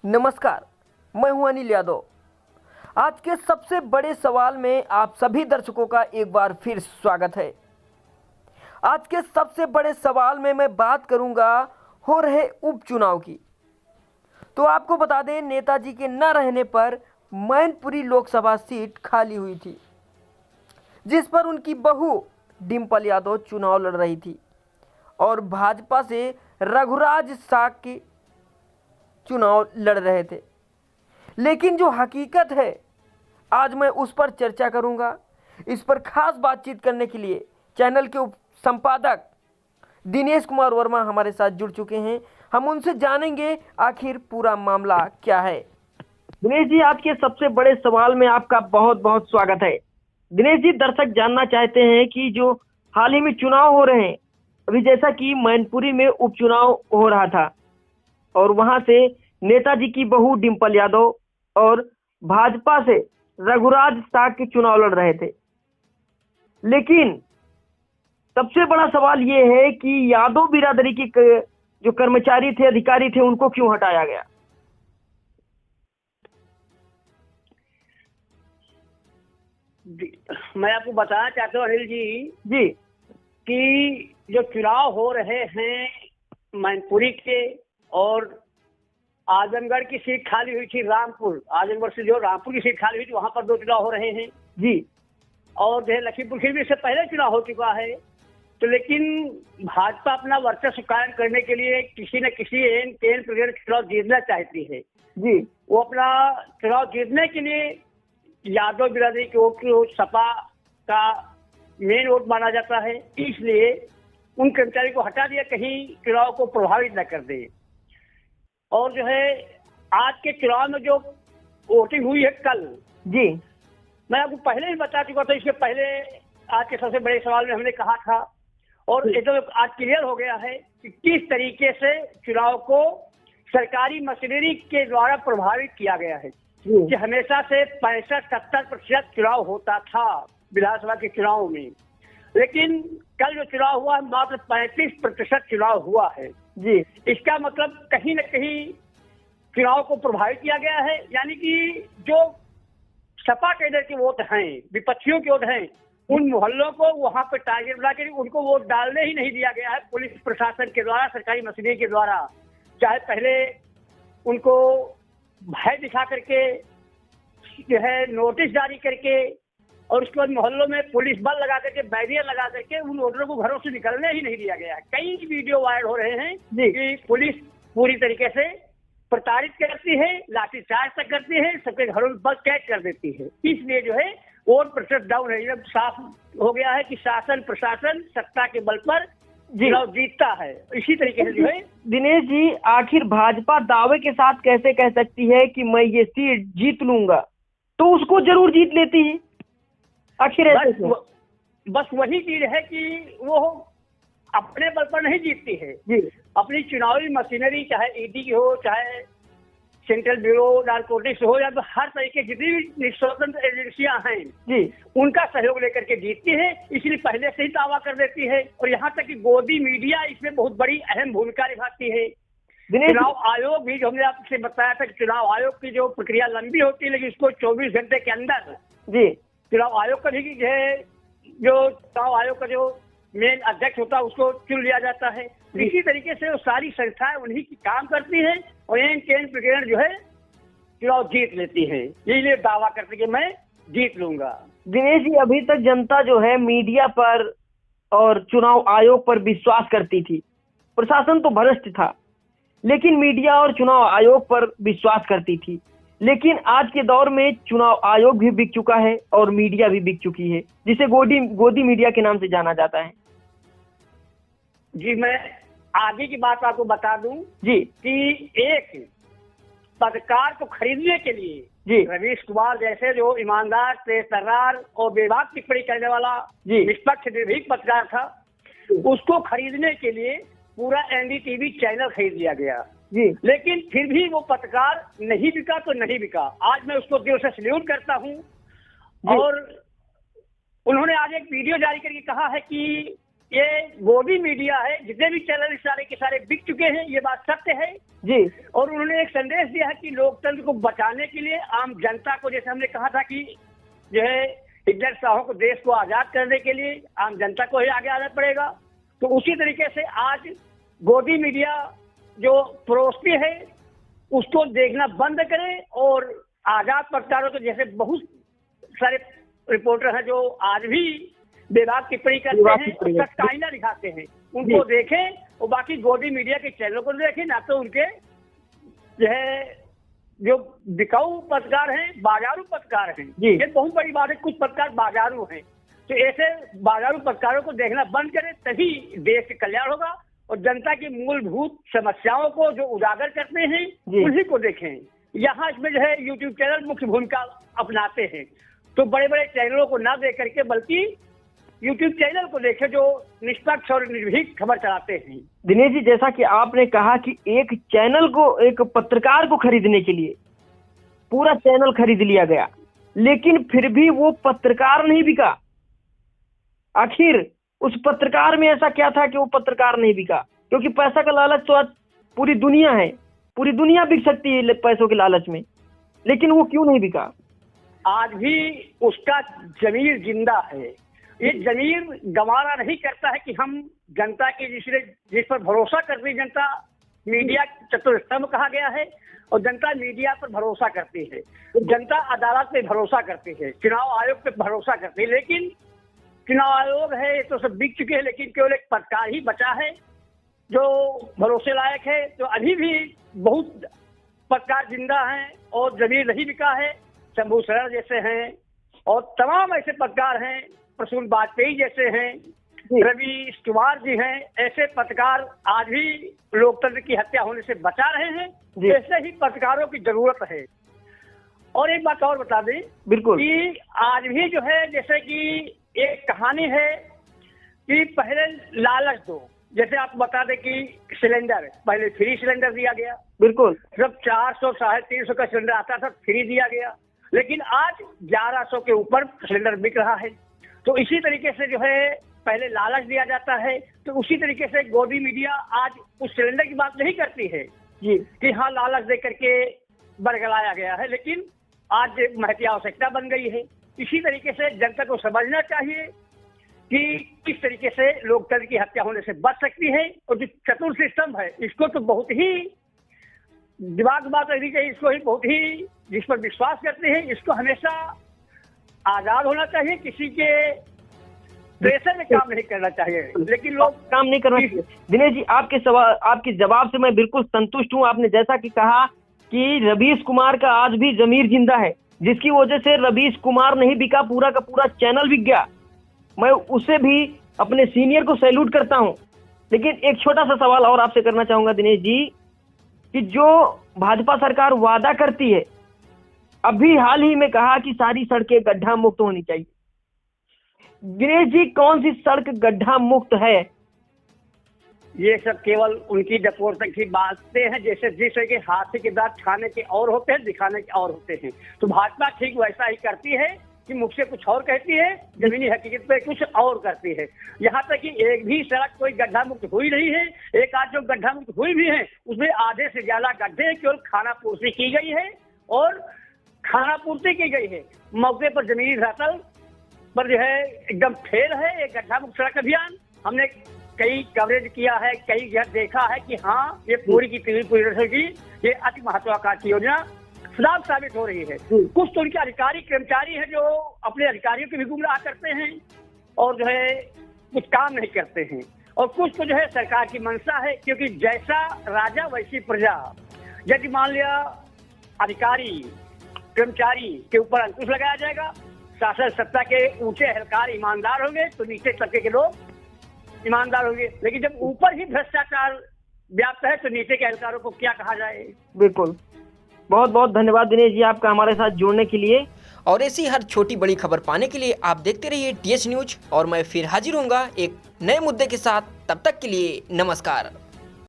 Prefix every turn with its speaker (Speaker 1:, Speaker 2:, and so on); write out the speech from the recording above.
Speaker 1: नमस्कार, मैं हूं अनिल यादव। आज के सबसे बड़े सवाल में आप सभी दर्शकों का एक बार फिर स्वागत है। आज के सबसे बड़े सवाल में मैं बात करूंगा हो रहे उपचुनाव की। तो आपको बता दें, नेताजी के न रहने पर मैनपुरी लोकसभा सीट खाली हुई थी, जिस पर उनकी बहू डिम्पल यादव चुनाव लड़ रही थी और भाजपा से रघुराज साकी चुनाव लड़ रहे थे। लेकिन जो हकीकत है, आज मैं उस पर चर्चा करूंगा। इस पर खास बातचीत करने के लिए चैनल के उप संपादक दिनेश कुमार वर्मा हमारे साथ जुड़ चुके हैं। हम उनसे जानेंगे आखिर पूरा मामला क्या है। दिनेश जी, आज के सबसे बड़े सवाल में आपका बहुत बहुत स्वागत है। दिनेश जी, दर्शक जानना चाहते हैं कि जो हाल ही में चुनाव हो रहे हैं, अभी जैसा कि मैनपुरी में उपचुनाव हो रहा था और वहां से नेताजी की बहू डिम्पल यादव और भाजपा से रघुराज साकी चुनाव लड़ रहे थे। लेकिन सबसे बड़ा सवाल यह है कि यादव बिरादरी की जो कर्मचारी थे, अधिकारी थे, उनको क्यों हटाया गया?
Speaker 2: मैं आपको बताना चाहता हूँ अनिल जी
Speaker 1: जी
Speaker 2: कि जो चुनाव हो रहे हैं मैनपुरी के, और आजमगढ़ की सीट खाली हुई थी, रामपुर, आजमगढ़ से जो रामपुर की सीट खाली हुई थी, वहां पर 2 चुनाव हो रहे हैं
Speaker 1: जी।
Speaker 2: और जो है लखीमपुर खीरी में इससे पहले चुनाव हो चुका है। तो लेकिन भाजपा अपना वर्चस्व कायम करने के लिए किसी न किसी एन तेन प्रकार चुनाव जीतना चाहती है
Speaker 1: जी।
Speaker 2: वो अपना चुनाव जीतने के लिए यादव बिरादरी की वोट को सपा का मेन वोट माना जाता है, इसलिए उन कर्मचारी को हटा दिया, कहीं चुनाव को प्रभावित न कर दे। और जो है आज के चुनाव में जो वोटिंग हुई है कल,
Speaker 1: जी,
Speaker 2: मैं आपको पहले ही बता चुका था। इसके पहले आज के सबसे बड़े सवाल में हमने कहा था, और ये तो आज क्लियर हो गया है कि किस तरीके से चुनाव को सरकारी मशीनरी के द्वारा प्रभावित किया गया है। कि हमेशा से 65-70% चुनाव होता था विधानसभा के चुनाव में, लेकिन कल जो चुनाव हुआ है मात्र 35% चुनाव हुआ है
Speaker 1: जी।
Speaker 2: इसका मतलब कहीं न कहीं चुनाव को प्रभावित किया गया है। यानी कि जो सपा कैडर के वोट हैं, विपक्षियों के वोट हैं, उन मोहल्लों को वहां पर टारगेट बना के उनको वोट डालने ही नहीं दिया गया है पुलिस प्रशासन के द्वारा, सरकारी मशीनरी के द्वारा। चाहे पहले उनको भय दिखा करके जो है नोटिस जारी करके, और उसके बाद मोहल्लों में पुलिस बल लगा करके, बैरियर लगा करके उन वोटरों को घरों से निकलने ही नहीं दिया गया है। कई वीडियो वायरल हो रहे हैं कि पुलिस पूरी तरीके से प्रताड़ित करती है, लाठीचार्ज तक करती है, सबके घरों में बस कैद कर देती है। इसलिए जो है वोट प्रतिशत डाउन है। अब साफ हो गया है कि शासन प्रशासन सत्ता के बल पर चुनाव जीतता है। इसी तरीके से जो है
Speaker 1: दिनेश जी, आखिर भाजपा दावे के साथ कैसे कह सकती है कि मैं ये सीट जीत लूंगा? तो उसको जरूर जीत लेती है। आखिर ऐसे
Speaker 2: बस वही चीज है कि वो अपने बल पर नहीं जीतती है
Speaker 1: जी।
Speaker 2: अपनी चुनावी मशीनरी, चाहे ईडी की हो, चाहे सेंट्रल ब्यूरो नारकोटिक्स हो, या तो हर तरीके जितनी भी स्वतंत्र एजेंसियां हैं
Speaker 1: जी,
Speaker 2: उनका सहयोग लेकर के जीतती है। इसलिए पहले से ही दावा कर देती है, और यहाँ तक कि गोदी मीडिया इसमें बहुत बड़ी अहम भूमिका निभाती है। चुनाव आयोग भी, जो हमने आपसे बताया था कि चुनाव आयोग की जो प्रक्रिया लंबी होती है, लेकिन उसको 24 घंटे के अंदर
Speaker 1: जी,
Speaker 2: चुनाव आयोग का भी जो है, जो चुनाव आयोग का जो मेन अध्यक्ष होता है उसको चुन लिया जाता है। इसी तरीके से वो सारी संस्थाएं उन्हीं की काम करती है, और एन टेन प्रकरण जो है चुनाव जीत लेती है। इसलिए दावा करते कि मैं जीत लूंगा।
Speaker 1: दिनेश जी, अभी तक जनता जो है मीडिया पर और चुनाव आयोग पर विश्वास करती थी। प्रशासन तो भ्रष्ट था, लेकिन मीडिया और चुनाव आयोग पर विश्वास करती थी। लेकिन आज के दौर में चुनाव आयोग भी बिक चुका है और मीडिया भी बिक चुकी है, जिसे गोदी मीडिया के नाम से जाना जाता है।
Speaker 2: जी, मैं आगे की बात आपको बता दूं
Speaker 1: जी
Speaker 2: कि एक पत्रकार को खरीदने के लिए
Speaker 1: जी,
Speaker 2: रवीश कुमार जैसे जो ईमानदार, तेज-तर्रार और बेबाक टिप्पणी करने वाला निष्पक्ष निर्भीक पत्रकार था, उसको खरीदने के लिए पूरा एनडीटीवी चैनल खरीद लिया गया
Speaker 1: जी।
Speaker 2: लेकिन फिर भी वो पत्रकार नहीं बिका तो नहीं बिका। आज मैं उसको दिल से सैल्यूट करता हूँ। और उन्होंने आज एक वीडियो जारी करके कहा है कि ये गोदी मीडिया है, जितने भी चैनल सारे के सारे बिक चुके हैं, ये बात सत्य है
Speaker 1: जी।
Speaker 2: और उन्होंने एक संदेश दिया है कि लोकतंत्र को बचाने के लिए आम जनता को, जैसे हमने कहा था कि जो है हिटलर शाहों को, देश को आजाद करने के लिए आम जनता को ही आगे आना पड़ेगा, तो उसी तरीके से आज गोदी मीडिया जो परोसती है उसको देखना बंद करें और आजाद पत्रकारों के जैसे बहुत सारे रिपोर्टर हैं जो आज भी बेबाक टिप्पणी करते हैं, उसका आईना दिखाते हैं, उनको देखें और बाकी गोदी मीडिया के चैनलों को देखें, ना तो उनके जो है जो बिकाऊ पत्रकार हैं, बाजारू पत्रकार हैं। ये बहुत बड़ी बात है, कुछ पत्रकार बाजारू हैं, तो ऐसे बाजारू पत्रकारों को देखना बंद करें, तभी देश का कल्याण होगा और जनता की मूलभूत समस्याओं को जो उजागर करते हैं उन्हीं को देखें। यहाँ इसमें जो है यूट्यूब चैनल मुख्य भूमिका अपनाते हैं, तो बड़े बड़े चैनलों को ना देख करके बल्कि यूट्यूब चैनल को देखें जो निष्पक्ष और निर्भीक खबर चलाते हैं।
Speaker 1: दिनेश जी, जैसा कि आपने कहा कि एक चैनल को, एक पत्रकार को खरीदने के लिए पूरा चैनल खरीद लिया गया, लेकिन फिर भी वो पत्रकार नहीं बिका। आखिर उस पत्रकार में ऐसा क्या था कि वो पत्रकार नहीं बिका? क्योंकि पैसा का लालच तो आज पूरी दुनिया है, पूरी दुनिया बिक सकती है पैसों के लालच में, लेकिन वो क्यों नहीं बिका?
Speaker 2: आज भी उसका जमीर जिंदा है। ये जमीर गवारा नहीं करता है कि हम जनता की जिस पर भरोसा करती है, जनता मीडिया चतुर्स्तंभ कहा गया है और जनता मीडिया पर भरोसा करती है, जनता अदालत पे भरोसा करती है, चुनाव आयोग पे भरोसा करती है, लेकिन चुनाव आयोग है ये तो सब बिक चुके हैं, लेकिन केवल एक पत्रकार ही बचा है जो भरोसे लायक है। तो अभी भी बहुत पत्रकार जिंदा हैं और जमीर नहीं बिका है। शंभू सरर जैसे हैं और तमाम ऐसे पत्रकार हैं, प्रसून वाजपेयी जैसे हैं, रवि कुमार जी हैं, ऐसे पत्रकार आज भी लोकतंत्र की हत्या होने से बचा रहे हैं। ऐसे ही पत्रकारों की जरूरत है। और एक बात और बता दें, बिल्कुल, कि आज भी जो है जैसे कि एक कहानी है कि पहले लालच दो, जैसे आप बता दें कि सिलेंडर पहले फ्री सिलेंडर दिया गया, बिल्कुल, जब 400 350 का सिलेंडर आता था फ्री दिया गया, लेकिन आज 1100 के ऊपर सिलेंडर बिक रहा है। तो इसी तरीके से जो है पहले लालच दिया जाता है, तो उसी तरीके से गोदी मीडिया आज उस सिलेंडर की बात नहीं करती है जी कि हाँ लालच दे करके बरगलाया गया है, लेकिन आज महती आवश्यकता बन गई है। इसी तरीके से जनता को समझना चाहिए कि किस तरीके से लोकतंत्र की हत्या होने से बच सकती है। और जो चतुर्थ स्तंभ है इसको तो बहुत ही दिमाग बात रखनी चाहिए, इसको ही बहुत ही जिस पर विश्वास करते हैं इसको हमेशा आजाद होना चाहिए, किसी के प्रेशर में काम नहीं करना चाहिए, लेकिन लोग
Speaker 1: काम नहीं करना चाहिए। दिनेश जी, आपके सवाल, आपके जवाब से मैं बिल्कुल संतुष्ट हूँ। आपने जैसा कि कहा कि रवीश कुमार का आज भी जमीर जिंदा है, जिसकी वजह से रवीश कुमार नहीं बिका, पूरा का पूरा चैनल बिक गया। मैं उसे भी अपने सीनियर को सैल्यूट करता हूं। लेकिन एक छोटा सा सवाल और आपसे करना चाहूंगा दिनेश जी, कि जो भाजपा सरकार वादा करती है, अभी हाल ही में कहा कि सारी सड़कें गड्ढा मुक्त होनी चाहिए। दिनेश जी, कौन सी सड़क गड्ढा मुक्त है?
Speaker 2: ये सब केवल उनकी डपोर तक की बातें हैं, जैसे कि हाथी के दांत खाने के और होते हैं, दिखाने के और होते हैं। तो भाजपा ठीक वैसा ही करती है कि मुख से कुछ और कहती है, जमीनी हकीकत पे कुछ और करती है। यहाँ तक कि एक भी सड़क कोई गड्ढा मुक्त हुई नहीं है। एक आध जो गड्ढा मुक्त हुई भी है उसमें आधे से ज्यादा गड्ढे केवल खाना पूर्ति की गई है और खाना पूर्ति की गई है। मौके पर जमीनी धरातल पर जो है एकदम फेल है ये गड्ढा मुक्त सड़क अभियान। हमने कई कवरेज किया है, कई जगह देखा है कि हाँ ये पूरी की पूरी की ये अति महत्वाकांक्षी योजना साफ साबित हो रही है। कुछ तो उनके अधिकारी कर्मचारी हैं जो अपने अधिकारियों की भी गुमराह करते हैं और जो है कुछ काम नहीं करते हैं, और कुछ तो जो है सरकार की मंशा है, क्योंकि जैसा राजा वैसी प्रजा। यदि मान लिया अधिकारी कर्मचारी के ऊपर अंकुश लगाया जाएगा, शासन सत्ता के ऊंचे एहलकार ईमानदार होंगे तो नीचे तबके के लोग ईमानदार होंगे, लेकिन जब ऊपर ही भ्रष्टाचार व्याप्त है तो नीचे के एहलकारों को क्या कहा जाए।
Speaker 1: बिल्कुल, बहुत बहुत धन्यवाद दिनेश जी आपका हमारे साथ जुड़ने के लिए।
Speaker 3: और ऐसी हर छोटी बड़ी खबर पाने के लिए आप देखते रहिए TH न्यूज, और मैं फिर हाजिर होऊंगा एक नए मुद्दे के साथ। तब तक के लिए नमस्कार।